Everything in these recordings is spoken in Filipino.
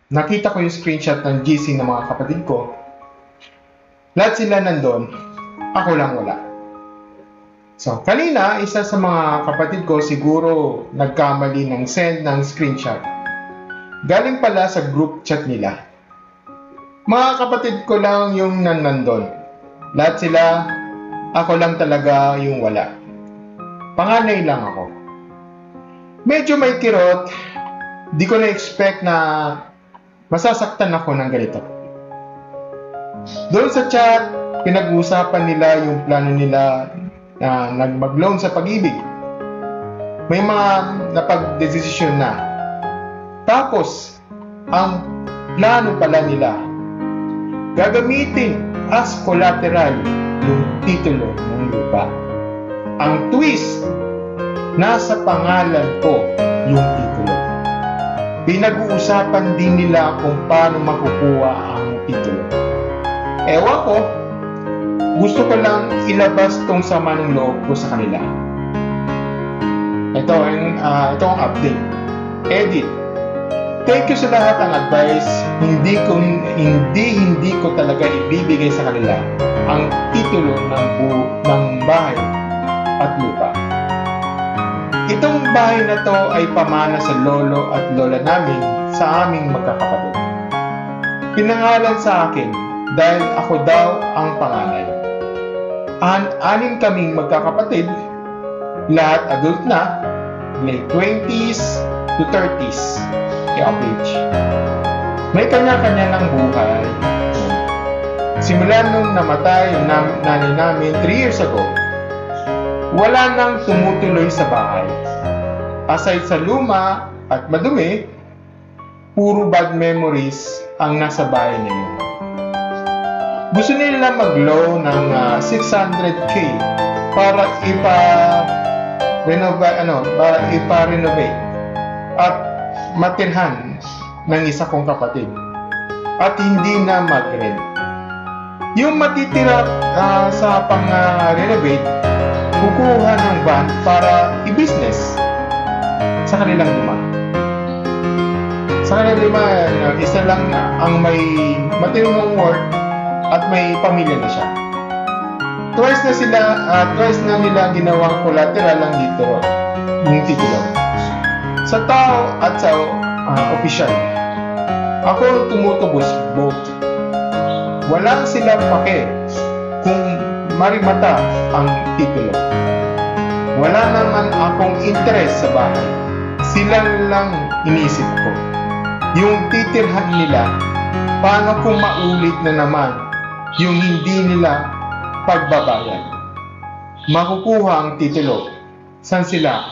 nakita ko yung screenshot ng GC ng mga kapatid ko. Lahat sila nandun, ako lang wala. So, kanina, isa sa mga kapatid ko siguro nagkamali ng send ng screenshot. Galing pala sa group chat nila. Mga kapatid ko lang yung nandun. Lahat sila, ako lang talaga yung wala. Panganay lang ako. Medyo may kirot, di ko na-expect na masasaktan ako ng ganito. Doon sa chat, pinag-uusapan nila yung plano nila na nagmag-loan sa pag-ibig. May mga napag-desisyon na. Tapos, ang plano pala nila, gagamitin as collateral yung titulo ng lupa. Ang twist, nasa pangalan ko yung titulo. Pinag-uusapan din nila kung paano makukuha ang titulo. Ewan ko, gusto ko lang ilabas tong sama ng loob ko sa kanila. Ito ang update. Edit. Thank you sa lahat ng advice. Hindi ko talaga ibibigay sa kanila ang titulo ng bahay at lupa. Itong bahay na to ay pamana sa lolo at lola namin sa aming magkakapatid. Pinangalan sa akin dahil ako daw ang panganay. Anim kaming magkakapatid, lahat adult na, late 20s to 30s, age. May kanya-kanya ng buhay. Simula nung namatay yung nanay namin 3 years ago, wala nang tumutuloy sa bahay. Aside sa luma at madumi, puro bad memories ang nasa bahay ngayon. Gusto nila mag-loan ng 600k para ipa-renovate at matirhan ng isa kong kapatid at hindi na mag-rent. Yung matitira sa pang-renovate, kukuha ng van para i-business sa kanilang lima. Sa kanilang lima, isa lang ang may matinong work at may pamilya na siya. Twice na nila ginawang collateral ang yung titulo. Sa tao at sa opisyal, ako tumutubos both. Wala silang pake kung marimata ang titulo. Wala naman akong interest sa bahay. Sila lang iniisip ko. Yung titirhan nila, paano kung maulit na naman yung hindi nila pagbabayan? Makukuha ang titulo. Saan sila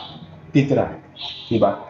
titira? Diba?